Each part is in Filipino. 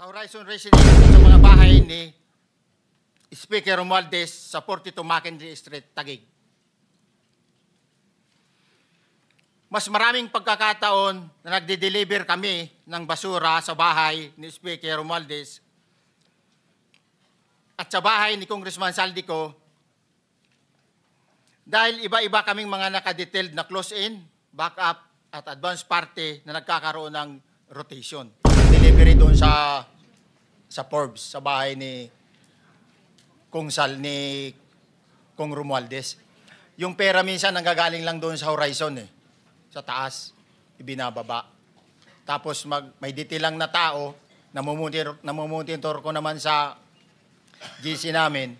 sa Horizon Residence sa mga bahay ni Speaker Romualdez sa 42 Mackenzie Street, Taguig. Mas maraming pagkakataon na nagde-deliver kami ng basura sa bahay ni Speaker Romualdez at sa bahay ni Congressman Saldico dahil iba-iba kaming mga nakadetailed na close-in, backup at advance party na nagkakaroon ng rotation. Delivery doon sa Forbes, sa bahay ni Kung Romualdez. Yung pera minsan nanggagaling lang doon sa Horizon sa taas, ibinababa. Tapos may detail lang na tao, namumutintor ko naman sa GC namin.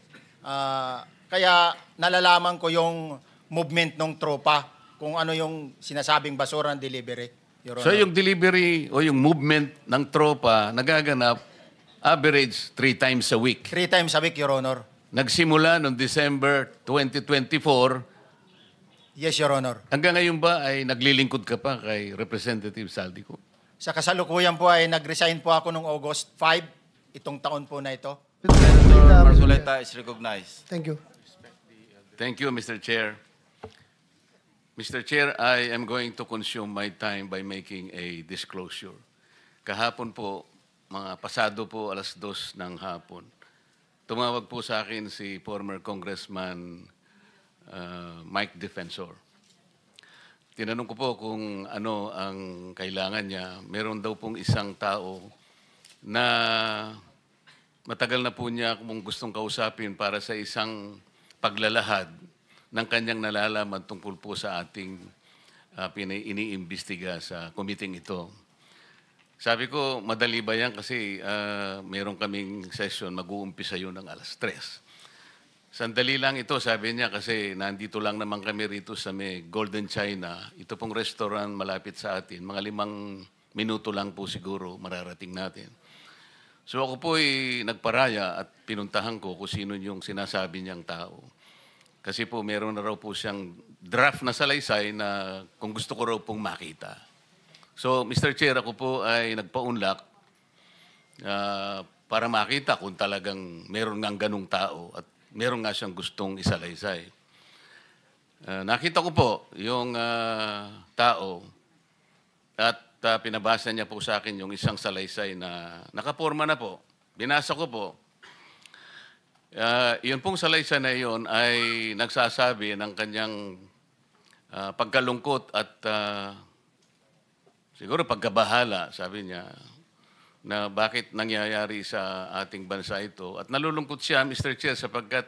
Kaya nalalaman ko yung movement ng tropa, kung ano yung sinasabing basura ng delivery. Your Honor. So yung delivery o yung movement ng tropa nagaganap average 3 times a week. 3 times a week, Your Honor. Nagsimula noong December 2024. Yes, Your Honor. Hanggang ngayon ba ay naglilingkod ka pa kay Representative Saldico? Sa kasalukuyan po ay nag-resign po ako noong August 5, itong taon po na ito. Senator Marcoleta is recognized. Thank you. Thank you, Mr. Chair. Mr. Chair, I am going to consume my time by making a disclosure. Kahapon po, mga pasado po, 2:00 ng hapon, tumawag po sa akin si former Congressman Mike Defensor. Tinanong ko po kung ano ang kailangan niya. Meron daw pong isang tao na matagal na po niya kung gustong kausapin para sa isang paglalahad ng kanyang nalalaman tungkol po sa ating iniimbestiga sa committee ito. Sabi ko, madali ba yan kasi meron kaming session, mag-uumpisa yun ng 3:00. Sandali lang ito, sabi niya, kasi nandito lang naman kami rito sa may Golden China. Ito pong restaurant malapit sa atin. Mga 5 minuto lang po siguro mararating natin. So ako po ay nagparaya at pinuntahan ko kung sino yung sinasabi niyang tao. Kasi po meron na raw po siyang draft na salaysay na kung gusto ko raw pong makita. So Mr. Chair, ako po ay nagpaunlak para makita kung talagang meron ngang ganung tao at meron nga siyang gustong isalaysay. Nakita ko po yung tao at pinabasa niya po sa akin yung isang salaysay na nakaporma na po. Binasa ko po. Yun pong salaysay na yun ay nagsasabi ng kanyang pagkalungkot at siguro pagkabahala, sabi niya, na bakit nangyayari sa ating bansa ito. At nalulungkot siya, Mr. Chair, sapagkat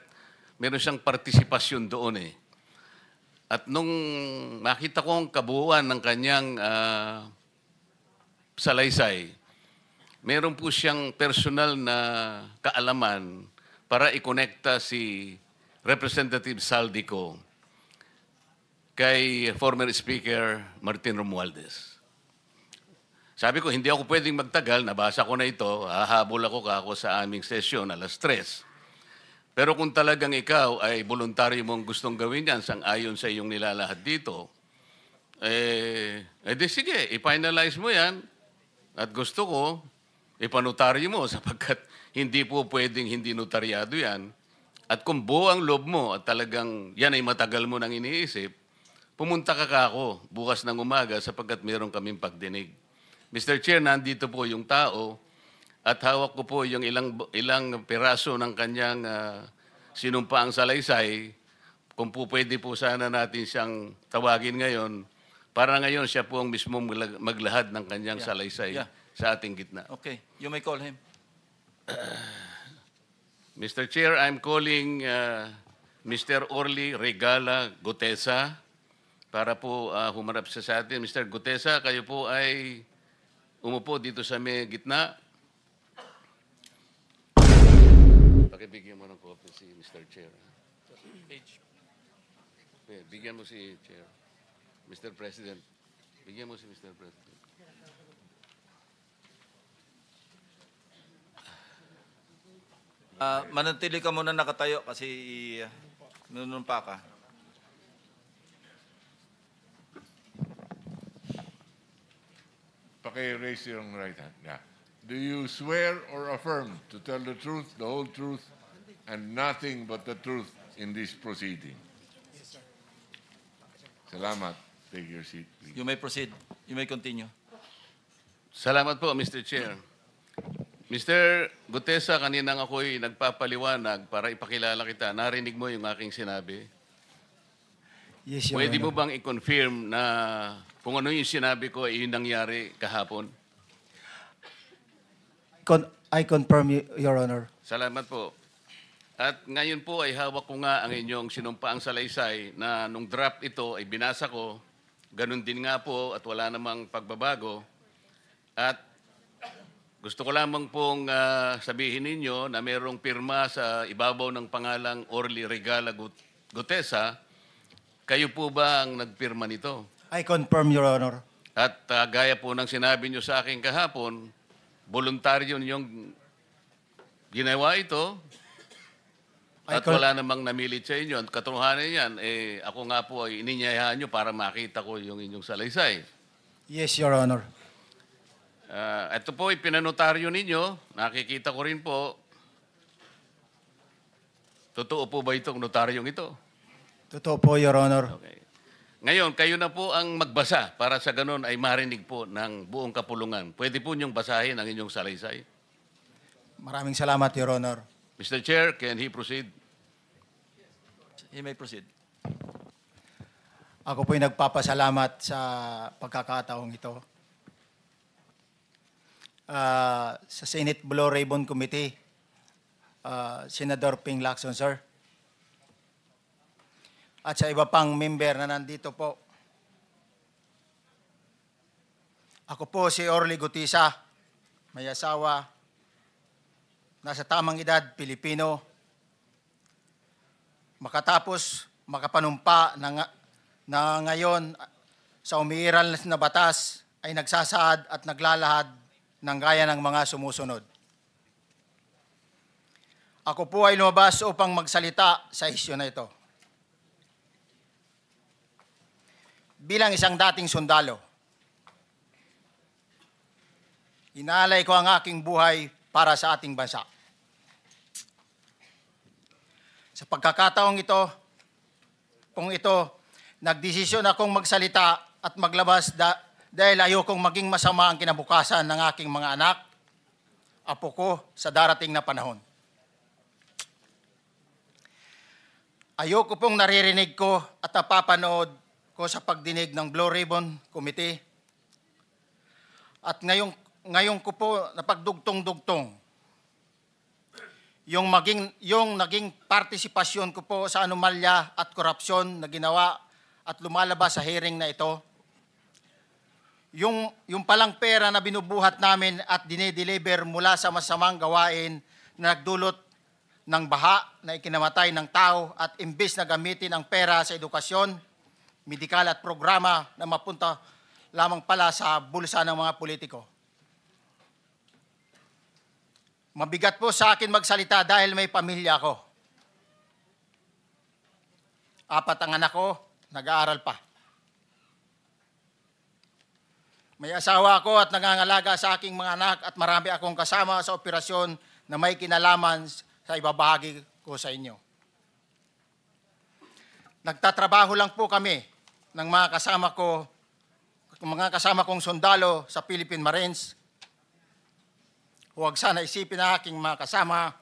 meron siyang partisipasyon doon At nung makita ko ang kabuuan ng kanyang salaysay, meron po siyang personal na kaalaman para ikonekta si Representative Saldico kay former Speaker Martin Romualdez. Sabi ko, hindi ako pwedeng magtagal, nabasa ko na ito, hahabol ako sa aming sesyon 3:00. Pero kung talagang ikaw ay voluntaryo mong gustong gawin yan sang-ayon sa iyong nilalahad dito, di sige, i-finalize mo yan at gusto ko, ipanotaryo mo sapagkat hindi po pwedeng hindi notaryado yan. At kung buo ang loob mo at talagang yan ay matagal mo nang iniisip, pumunta ka ako bukas ng umaga sapagkat meron kaming pagdinig. Mr. Chair, nandito po yung tao at hawak ko po yung ilang piraso ng kanyang sinumpaang salaysay. Kung po pwede po sana natin siyang tawagin ngayon, para ngayon siya po ang mismong maglahad ng kanyang salaysay sa ating gitna. Okay, you may call him. Mr. Chair, I'm calling Mr. Orly Regala Gutesa para po humarap sa atin. Mr. Gutesa, kayo po ay umupo dito sa may gitna. Pakibigyan mo ng copy si Mr. Chair. Bigyan mo si Chair. Mr. President. Bigyan mo si Mr. President. Manatili ka muna nakatayo kasi nunumpa ka. Paki-raise yung right hand. Yeah. Do you swear or affirm to tell the truth, the whole truth, and nothing but the truth in this proceeding? Yes, sir. Salamat. Take your seat, please. You may proceed. You may continue. Salamat po, Mr. Chair. Mr. Gutesa, kaninang ako'y nagpapaliwanag para ipakilala kita. Narinig mo yung aking sinabi. Yes, Your Pwede mo Honor. bang i-confirm na kung ano yung sinabi ko ay yung nangyari kahapon? I confirm, Your Honor. Salamat po. At ngayon po ay hawak ko nga ang inyong sinumpaang salaysay na nung draft ito ay binasa ko. Ganun din nga po at wala namang pagbabago. At gusto ko lamang pong sabihin ninyo na mayroong pirma sa ibabaw ng pangalang Orly Regala Gutesa. Kayo po ba ang nagpirma nito? I confirm, Your Honor. At gaya po ng sinabi nyo sa akin kahapon, voluntaryo ninyong ginawa ito at wala namang namilit sa inyo. At katotohanan yan, ako nga po ay ininyayahan nyo para makita ko yung inyong salaysay. Yes, Your Honor. Ito po ay pinanotaryo ninyo. Nakikita ko rin po. Totoo po ba itong notaryong ito? Totoo po, Your Honor. Okay. Ngayon, kayo na po ang magbasa para sa ganun ay marinig po ng buong kapulungan. Pwede po niyong basahin ang inyong salaysay. Maraming salamat, Your Honor. Mr. Chair, can he proceed? You may proceed. Ako po'y nagpapasalamat sa pagkakataong ito. Sa Senate Blue Ribbon Committee, Senador Ping Lacson, sir. At sa iba pang member na nandito po. Ako po si Orly Gutesa, may asawa, nasa tamang edad, Pilipino. Makatapos makapanumpa na ngayon sa umiiral na batas ay nagsasaad at naglalahad ng gaya ng mga sumusunod. Ako po ay lumabas upang magsalita sa isyu na ito. Bilang isang dating sundalo, inaalay ko ang aking buhay para sa ating bansa. Sa pagkakataong ito, nagdesisyon akong magsalita at maglabas dahil ayokong maging masama ang kinabukasan ng aking mga anak, apo ko sa darating na panahon. Ayoko pong naririnig ko at napapanood ko sa pagdinig ng Blue Ribbon Committee. At ngayon ko po napagdugtong-dugtong yung naging partisipasyon ko po sa anomalya at korupsyon na ginawa at lumalabas sa hearing na ito. Yung palang pera na binubuhat namin at dinideliver mula sa masamang gawain na nagdulot ng baha na ikinamatay ng tao at imbis na gamitin ang pera sa edukasyon, medikal at programa na mapunta lamang pala sa bulsa ng mga politiko. Mabigat po sa akin magsalita dahil may pamilya ko. 4 ang anak ko, nag-aaral pa. May asawa ako at nangangalaga sa aking mga anak at marami akong kasama sa operasyon na may kinalaman sa ibabahagi ko sa inyo. Nagtatrabaho lang po kami ng mga kasama kong sundalo sa Philippine Marines. Huwag sana isipin na aking mga kasama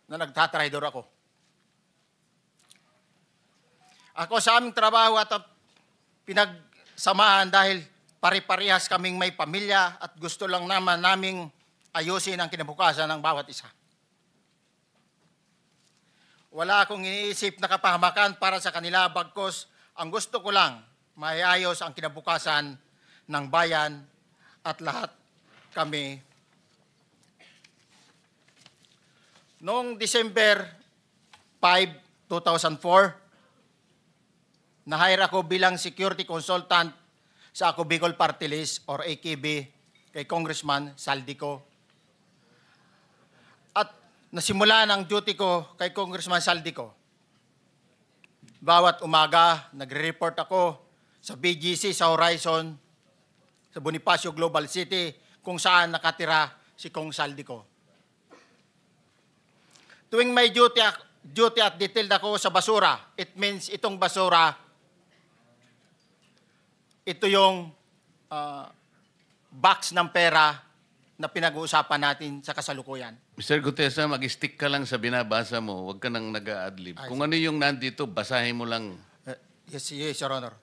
na nagtatraidor ako. Ako sa aming trabaho at pinagsamahan dahil pare-parehas kaming may pamilya at gusto lang naman naming ayusin ang kinabukasan ng bawat isa. Wala akong iniisip na kapahamakan para sa kanila, bagkus ang gusto ko lang maiayos ang kinabukasan ng bayan at lahat kami. Noong December 5, 2004, na-hire ako bilang security consultant sa Ako Bicol Party List or AKB kay Congressman Saldico. At nasimulan ang duty ko kay Congressman Saldico. Bawat umaga, nagre-report ako sa BGC sa Horizon sa Bonifacio Global City kung saan nakatira si Kong Saldico. Tuwing may duty at detailed ako sa basura, it means itong basura, ito yung box ng pera na pinag-uusapan natin sa kasalukuyan. Mr. Gutesa, mag-stick ka lang sa binabasa mo. Huwag ka nang nag-a-adlib. Kung ano yung nandito, basahin mo lang. Yes, Your Honor.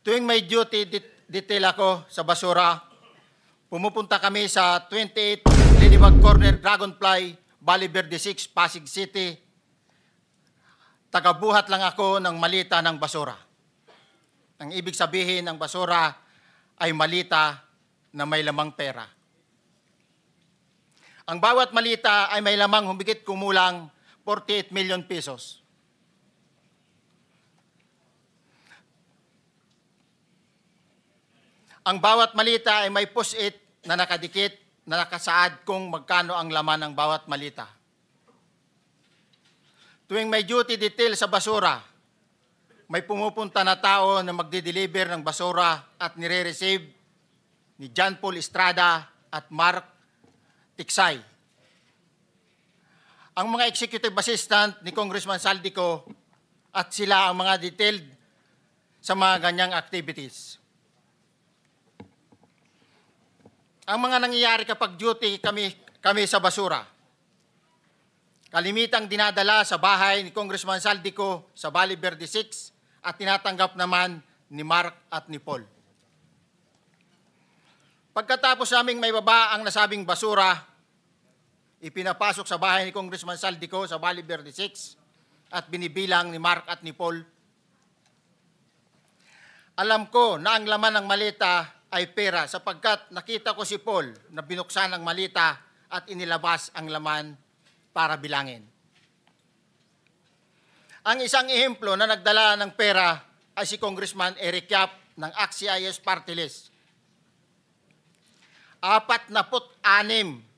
Tuwing may duty detail ako sa basura, pumupunta kami sa 28 Ladybug Corner, Dragonfly, Valle Verde 6, Pasig City. Tagabuhat lang ako ng malita ng basura. Ang ibig sabihin ng basura ay malita na may lamang pera. Ang bawat malita ay may lamang humigit kumulang 48 million pesos. Ang bawat malita ay may post-it na nakadikit na nakasaad kung magkano ang laman ng bawat malita. Tuwing may duty detail sa basura, may pumupunta na tao na magdi-deliver ng basura at nire-receive ni John Paul Estrada at Mark Tiksay. Ang mga executive assistant ni Congressman Saldico at sila ang mga detailed sa mga ganyang activities. Ang mga nangyayari kapag duty kami sa basura, kalimitang dinadala sa bahay ni Congressman Saldico sa Valle Verde 6 at tinatanggap naman ni Mark at ni Paul. Pagkatapos naming may baba ang nasabing basura, ipinapasok sa bahay ni Congressman Saldico sa Valle Verde 6 at binibilang ni Mark at ni Paul. Alam ko na ang laman ng malita ay pera sapagkat nakita ko si Paul na binuksan ang malita at inilabas ang laman para bilangin. Ang isang ehemplo na nagdala ng pera ay si Congressman Eric Yap ng AXIS Party List. 46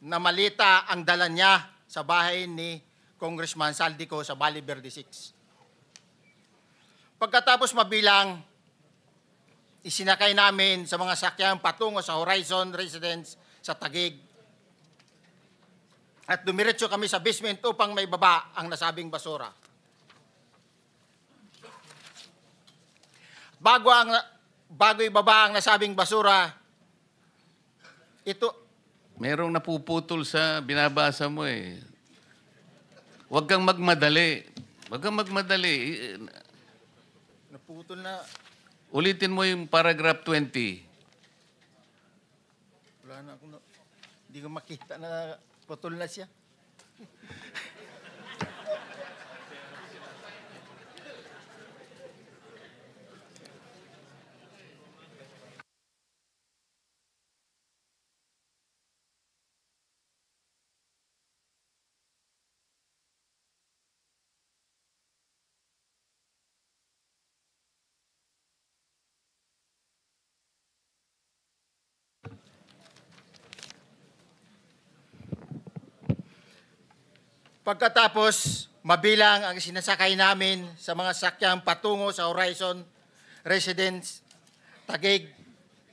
na malita ang dala niya sa bahay ni Congressman Saldico sa Valle Verde 6. Pagkatapos mabilang, isinakay namin sa mga sakyan patungo sa Horizon Residence sa Taguig. At dumiretso kami sa basement upang may baba ang nasabing basura. Bago ibaba ang nasabing basura, ito, Merong napuputol sa binabasa mo eh. Huwag kang magmadali. Huwag kang magmadali. naputol na, Ulitin mo yung paragraph 20. wala na akong, hindi ko makita na putol na siya. Pagkatapos, mabilang ang sinasakay namin sa mga sakyang patungo sa Horizon Residence, Taguig.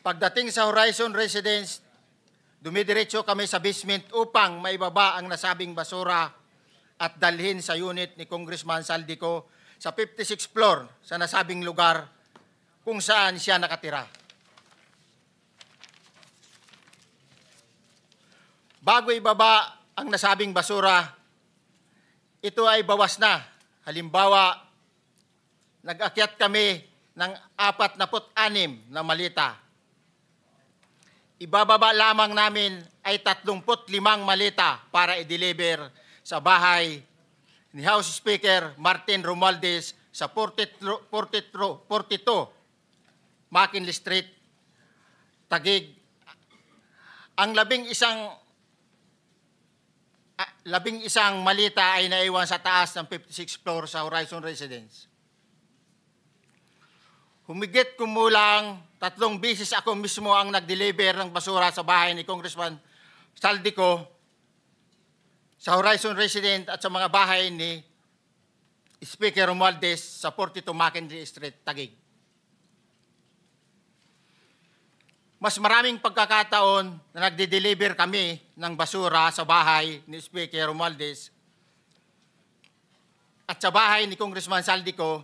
Pagdating sa Horizon Residence, dumidiretso kami sa basement upang maibaba ang nasabing basura at dalhin sa unit ni Congressman Saldico sa 56th floor sa nasabing lugar kung saan siya nakatira. Bago ibaba ang nasabing basura, ito ay bawas na. Halimbawa, nag-akyat kami ng 46 na malita. Ibababa lamang namin ay 35 malita para i-deliver sa bahay ni House Speaker Martin Romualdez sa 42 McKinley Street, Taguig. Ang labing isang malita ay naiwan sa taas ng 56th floor sa Horizon Residence. Humigit kumulang 3 beses ako mismo ang nag-deliver ng basura sa bahay ni Congressman Saldico sa Horizon Residence at sa mga bahay ni Speaker Romualdez sa 42 McKinley Street, Taguig. mas maraming pagkakataon na nagde-deliver kami ng basura sa bahay ni Speaker Romualdez at sa bahay ni Congressman Saldico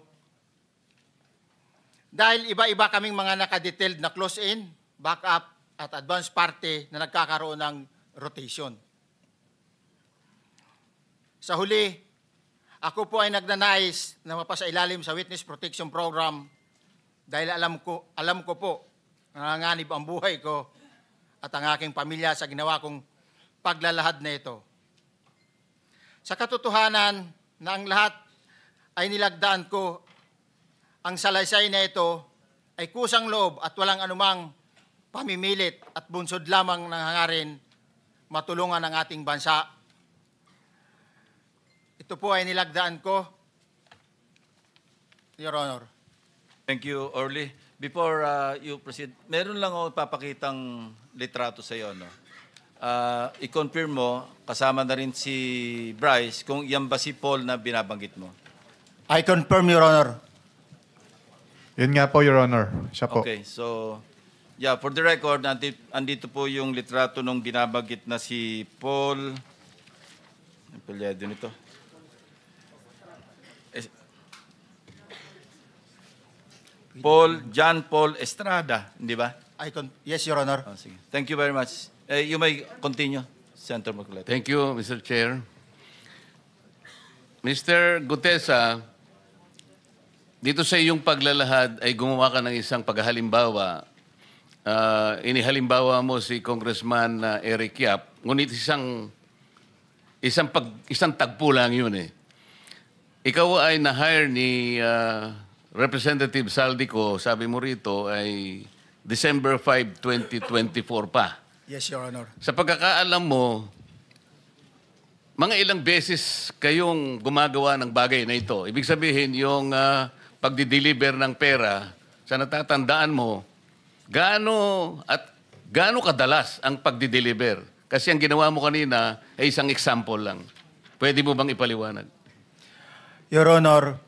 dahil iba-iba kaming mga nakadetailed na close-in, backup at advance party na nagkakaroon ng rotation. Sa huli, ako po ay nagnanais na mapasailalim sa Witness Protection Program dahil alam ko po nanganganib ang buhay ko at ang aking pamilya sa ginawa kong paglalahad na ito. Sa katotohanan na ang lahat ay nilagdaan ko, ang salaysay na ito ay kusang loob at walang anumang pamimilit at bunsod lamang ng hangarin matulungan ang ating bansa. Ito po ay nilagdaan ko, Your Honor. Thank you, Orly. Before you proceed, meron lang ako ipapakitang litrato sa iyo. No? I-confirm mo, kasama na rin si Bryce, kung yan ba si Paul na binabanggit mo. I confirm, Your Honor. Yun nga po, Your Honor. Siya po. Okay, so, yeah, for the record, andito po yung litrato nung binabanggit na si Paul. Ang palyado nito. John Paul Estrada, hindi ba? Yes, Your Honor. Oh, sige. Thank you very much. You may continue, Senator Marcoleta. Thank you, Mr. Chair. Mr. Gutesa, dito sa iyong paglalahad ay gumawa ka ng isang paghalimbawa. Inihalimbawa mo si Congressman Eric Yap, ngunit isang tagpo lang yun eh. Ikaw ay na-hire ni Representative Saldico, sabi mo rito, ay December 5, 2024 pa. Yes, Your Honor. Sa pagkakaalam mo, mga ilang beses kayong gumagawa ng bagay na ito. Ibig sabihin, yung pagdi-deliver ng pera, sa natatandaan mo, gaano kadalas ang pagdi-deliver? Kasi ang ginawa mo kanina ay isang example lang. Pwede mo bang ipaliwanag? Your Honor,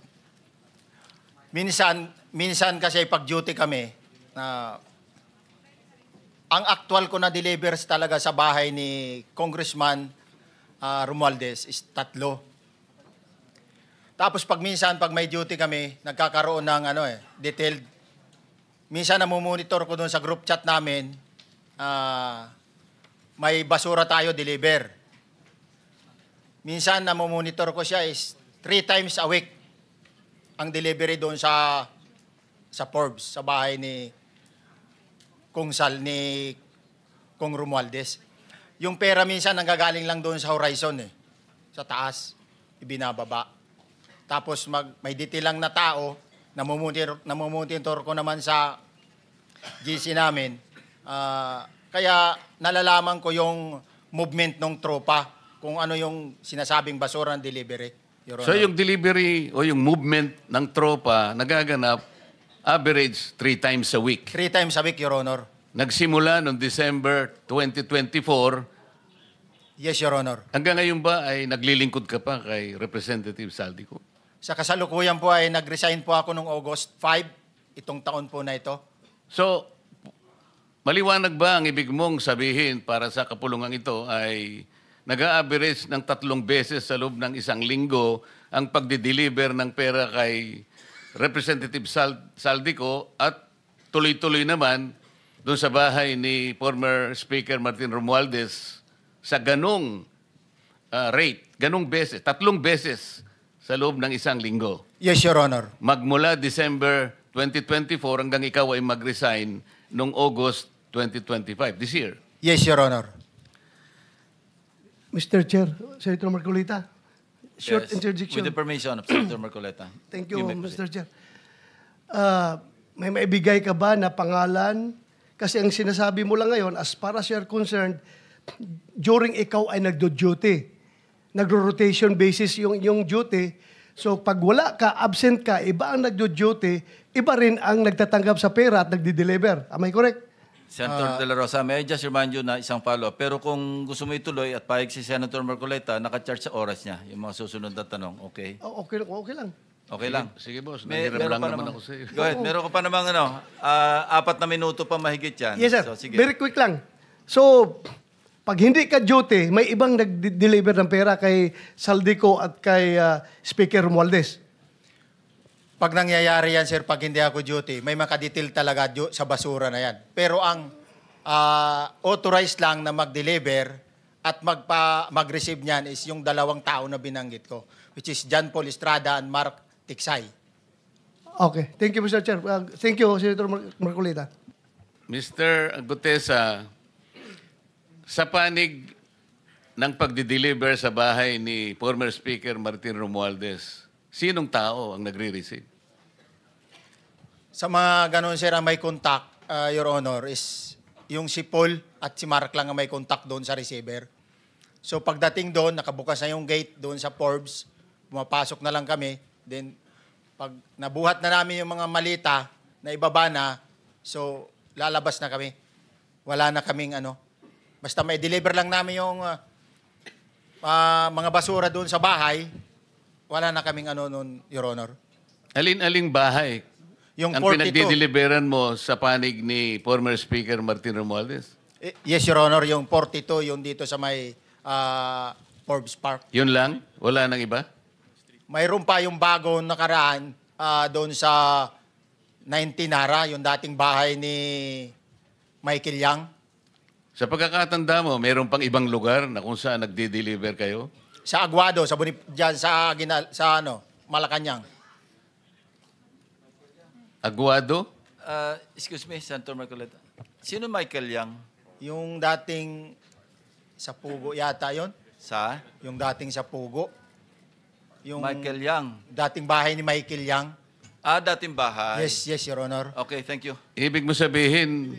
minsan kasi pag-duty kami, ang actual ko na delivers talaga sa bahay ni Congressman Romualdez is 3. Tapos pag may duty kami, nagkakaroon ng detailed. Minsan namumonitor ko doon sa group chat namin, may basura tayo deliver. Minsan namumonitor ko siya is 3 times a week ang delivery doon sa Forbes, sa bahay ni Kung Romualdez. Yung pera minsan nanggagaling lang doon sa horizon sa taas, ibinababa. Tapos may detail lang na tao, namumonitor ko naman sa GC namin. Kaya nalalaman ko yung movement ng tropa, kung ano yung sinasabing basura ng delivery. Your So Honor. yung delivery o yung movement ng tropa nagaganap average 3 times a week. 3 times a week, Your Honor. Nagsimula noong December 2024. Yes, Your Honor. Hanggang ngayon ba ay naglilingkod ka pa kay Representative Saldico? Sa kasalukuyan po ay nag-resign po ako noong August 5, itong taon po na ito. So, maliwanag ba ang ibig mong sabihin para sa kapulungan ito ay nag-a-average ng 3 beses sa loob ng isang linggo ang pagdi-deliver ng pera kay Representative Saldico at tuloy-tuloy naman doon sa bahay ni former Speaker Martin Romualdez sa ganong rate, ganong beses, 3 beses sa loob ng isang linggo. Yes, Your Honor. Magmula December 2024 hanggang ikaw ay mag-resign noong August 2025, this year. Yes, Your Honor. Mr. Chair, Senator Marcolita, short Yes. interjection. With the permission of Senator Marcoleta. Thank you, may proceed. Mr. Chair. May maibigay ka ba na pangalan? Kasi ang sinasabi mo lang ngayon, as far as you're concerned, during ikaw ay nagdo-duty, nagro-rotation basis yung duty. So pag wala ka, absent ka, iba ang nagdo-duty, iba rin ang nagtatanggap sa pera at nagdi-deliver. Am I correct? Senator De La Rosa, may I just remind you na isang follow-up. Pero kung gusto mo ituloy at pahig si Senator Marcoleta, naka-charge sa oras niya, yung mga susunod na tanong, okay? Okay lang. Okay lang. Sige, boss. May- Nanghiram meron lang pa naman namang- ako sa iyo. Go ahead. Meron ka pa namang 4 na minuto pa mahigit yan. Yes, sir. So, sige. Very quick lang. So, pag hindi ka duty, may ibang nag-deliver ng pera kay Saldico at kay Speaker Romualdez. Pag nangyayari yan, sir, pag hindi ako duty, may makadetail talaga sa basura na yan. Pero ang authorized lang na mag-deliver at mag-receive niyan is yung 2 tao na binanggit ko, which is John Paul Estrada and Mark Tiksay. Okay. Thank you, Mr. Chair. Thank you, Senator Marcolita. Mr. Gutesa, sa panig ng pagdi-deliver sa bahay ni former Speaker Martin Romualdez, sinong tao ang nagre-receive? Sa mga ganun, sir, ang may contact, Your Honor, is yung si Paul at si Mark lang ang may contact doon sa receiver. So pagdating doon, nakabukas na yung gate doon sa Forbes, pumapasok na lang kami. Then pag nabuhat na namin yung mga malita na ibaba na, so lalabas na kami. Wala na kaming basta may deliver lang namin yung mga basura doon sa bahay, wala na kaming noon, Your Honor. Alin-aling bahay Yung ang 42. pinagdi-deliveran mo sa panig ni former Speaker Martin Romualdez? Yes, Your Honor, yung 42, yung dito sa may Forbes Park. Yun lang? Wala nang iba? Mayroon pa yung bago nakaraan doon sa 19 Nara, yung dating bahay ni Michael Yang. Sa pagkakatanda mo, mayroon pang ibang lugar na kung saan nagdi-deliver kayo? Sa Aguado, dyan sa Malacanang. Aguado? Excuse me, Senator Marcoleta. Sino Michael Yang? Yung dating sa Pugo yata yon, Sa? yung dating sa Pugo. Yung Michael Yang. dating bahay ni Michael Yang. Dating bahay. Yes, Your Honor. Okay, thank you. Ibig mo sabihin,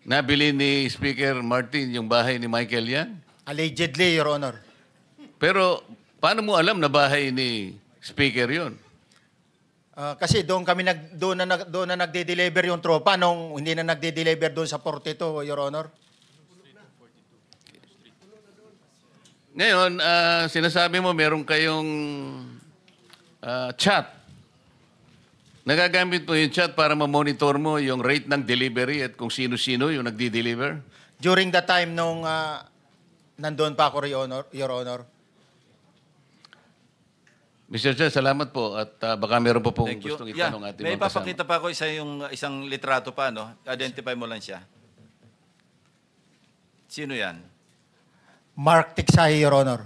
nabili ni Speaker Martin yung bahay ni Michael Yan? Allegedly, Your Honor. Pero paano mo alam na bahay ni Speaker yon? Kasi doon na nagde-deliver yung tropa nung hindi na nagde-deliver doon sa 42, Your Honor. Ngayon, sinasabi mo meron kayong chat. Nagagamit mo yung chat para ma-monitor mo yung rate ng delivery at kung sino-sino yung nagdi-deliver? During the time nung nandoon pa ako, Your Honor. Mr. Chair, salamat po at baka meron pa pong Thank you. gustong itanong ating May mga kasama. papakita pa ako isang litrato pa, no? Identify mo lang siya. Sino yan? Mark Tiksay, Your Honor.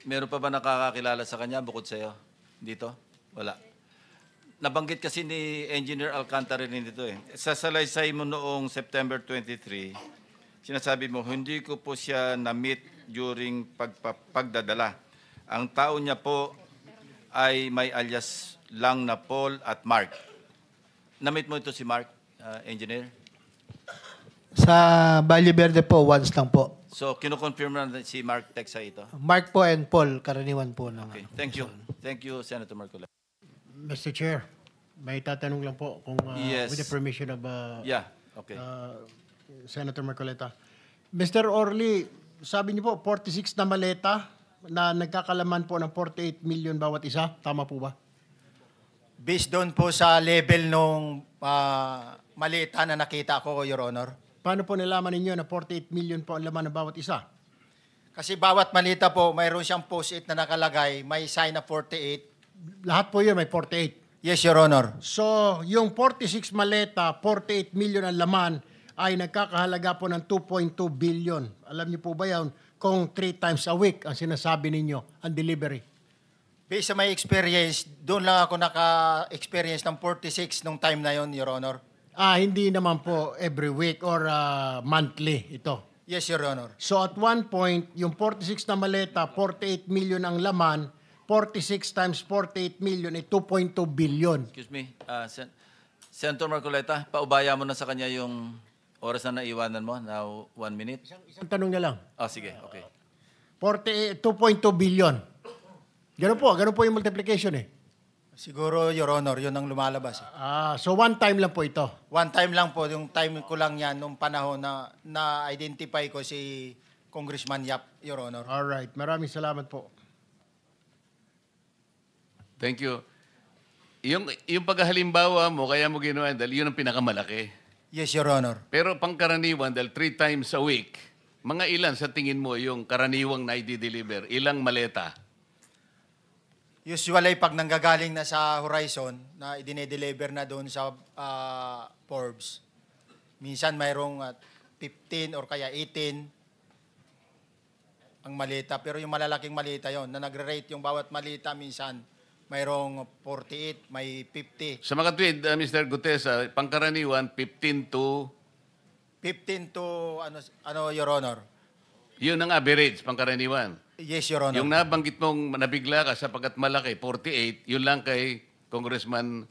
Meron pa ba nakakakilala sa kanya bukod sa'yo? Dito? Wala. Nabanggit kasi ni Engineer Alcantara rin dito eh. Sa salaysay mo noong September 23, sinasabi mo, hindi ko po siya na-meet during pagdadala. Ang tao niya po ay may alias lang na Paul at Mark. Na-meet mo ito si Mark, Engineer? Sa Valle Verde po, once lang po. So, kinukonfirm na si Mark Texa ito. Mark po and Paul, karaniwan po ng... Okay, thank you. Thank you, Senator Marcola. Mr. Chair, may tatanong lang po kung Yes. with the permission of Yeah, okay. Senator Marcoleta. Mr. Orly, sabi niyo po 46 na maleta na nagkakalaman po ng 48 million bawat isa. Tama po ba? Based doon po sa level nung malita na nakita ko, Your Honor. Paano po nalaman ninyo na 48 million po ang laman ng bawat isa? Kasi bawat malita po, mayroon siyang post-it na nakalagay, may sign na 48. Lahat po yun may 48. Yes, Your Honor. So, yung 46 maleta, 48 million ang laman ay nagkakahalaga po ng 2.2 billion. Alam niyo po ba yan kung 3 times a week ang sinasabi ninyo ang delivery? Based sa my experience, doon lang ako naka-experience ng 46 nung time na yon, Your Honor. Hindi naman po every week or monthly ito. Yes, Your Honor. So at one point, yung 46 na maleta, 48 million ang laman, 46 times 48 million ay 2.2 billion. Excuse me, Senator Marcoleta, paubaya mo na sa kanya yung oras na naiwanan mo, now 1 minute. Isang tanong na lang. Sige, okay. 2.2 billion. Ganun po yung multiplication eh. Siguro, Your Honor, yun ang lumalabas. So one time lang po ito. One time lang po, yung time ko lang yan, nung panahon na na-identify ko si Congressman Yap, Your Honor. All right, maraming salamat po. Thank you. yung paghalimbawa mo, kaya mo ginawa, dahil yun ang pinakamalaki. Yes, Your Honor. Pero pangkaraniwan, dahil 3 times a week, mga ilan sa tingin mo yung karaniwang na i-deliver? Ilang maleta? Usually, pag nanggagaling na sa Horizon, na idine-deliver na doon sa Forbes, minsan mayroong 15 or kaya 18 ang malita. Pero yung malalaking malita yon na nagre-rate yung bawat malita, minsan mayroong 48, may 50. Sa mga tweet, Mr. Gutesa, pangkaraniwan, 15 to... 15 to, Your Honor? Yun ang average, pangkaraniwan. Yes, Your Honor. Yung nabanggit mong nabigla ka sapagkat malaki, 48, yun lang kay Congressman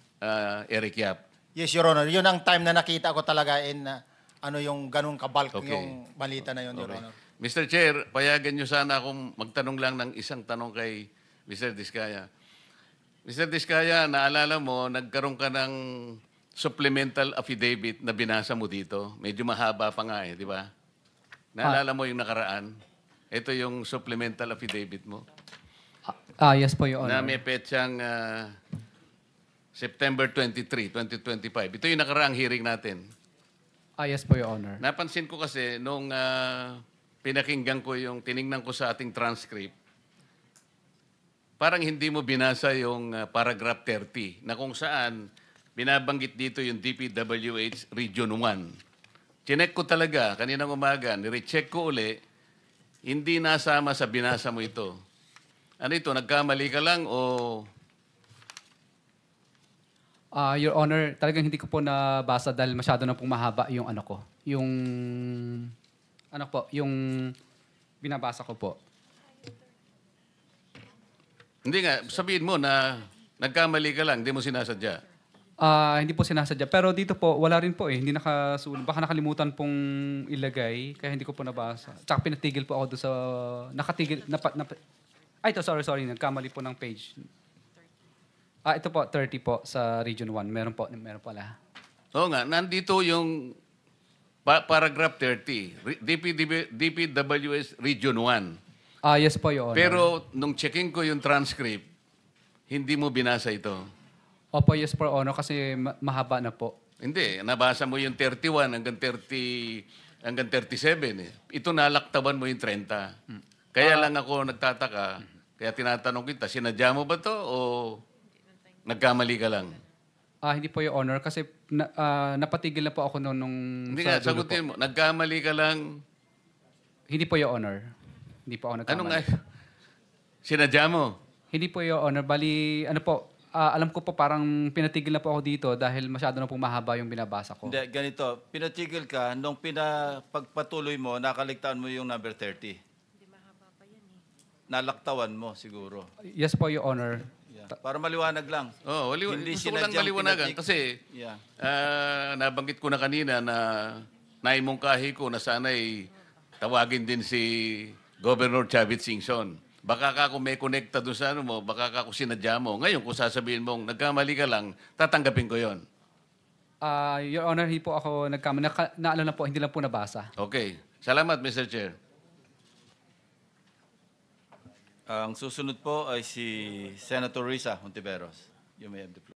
Eric Yap. Yes, Your Honor. Yun ang time na nakita ko talaga yung ganung kabalk Okay. yung malita na yun, Your Okay. Honor. Mr. Chair, payagan niyo sana akong magtanong lang ng isang tanong kay Mr. Diskaya. Mr. Diskaya, naalala mo, nagkaroon ka ng supplemental affidavit na binasa mo dito. Medyo mahaba pa nga di ba? Naalala mo yung nakaraan? Ito yung supplemental affidavit mo. Yes po, Your Na Honor. may petsang September 23, 2025. Ito yung nakaraang hearing natin. Yes po, Your Honor. Napansin ko kasi nung pinakinggan ko tiningnan ko sa ating transcript, parang hindi mo binasa yung paragraph 30 na kung saan binabanggit dito yung DPWH Region 1. Chinek ko talaga kaninang umaga, nirecheck ko uli, hindi nasama sa binasa mo ito. Ano ito, nagkamali ka lang o... Your Honor, talagang hindi ko po nabasa dahil masyado na pong mahaba yung ano ko. Yung binabasa ko po. Hindi nga, sabihin mo na nagkamali ka lang, hindi mo sinasadya. Hindi po sinasadya. Pero dito po, wala rin po eh. Hindi nakasulat. Baka nakalimutan pong ilagay, kaya hindi ko po nabasa. Tsaka pinatigil po ako doon sa... Nakatigil... ito, sorry. Nagkamali po ng page. Ito po, 30 po sa Region 1. Meron pala. Oo nga, nandito yung paragraph 30, DPWS Region 1. Yes po, Your Honor. Pero nung checking ko yung transcript, hindi mo binasa ito. Opo, yes po, Your Honor, kasi mahaba na po. Hindi, nabasa mo yung 31 hanggang 37. Eh. Ito nalaktaban mo yung 30. Kaya lang ako nagtataka, kaya tinatanong kita, sinadya mo ba to o nagkamali ka lang? Hindi po, Your Honor, kasi napatigil na po ako nung Hindi sa nga, dulo sagutin mo, nagkamali ka lang. Hindi po, Your Honor. Hindi po ako nagkamali. Anong sinadya mo? Hindi po, Your Honor. Bali, alam ko po parang pinatigil na po ako dito dahil masyado na po mahaba yung binabasa ko. Hindi, ganito. Pinatigil ka, nung pagpatuloy mo, nakaligtaan mo yung number 30. Hindi mahaba pa yan eh. Nalaktawan mo siguro. Yes po, Your Honor. Yeah. Para maliwanag lang. Oh, Hindi gusto ko lang sinadyang maliwanagan kasi Yeah. nabanggit ko na kanina na naimungkahi ko na sana'y tawagin din si Governor Chavit Singson. Baka ka kung may connecta doon sa ano mo, baka ka kung sinadya mo. Ngayon, kung sasabihin mong nagkamali ka lang, tatanggapin ko yon. Your Honor, hindi po ako nagkamali. Naalala po, hindi lang po nabasa. Okay. Salamat, Mr. Chair. Ang susunod po ay si Senator Risa Hontiveros. You may have the floor.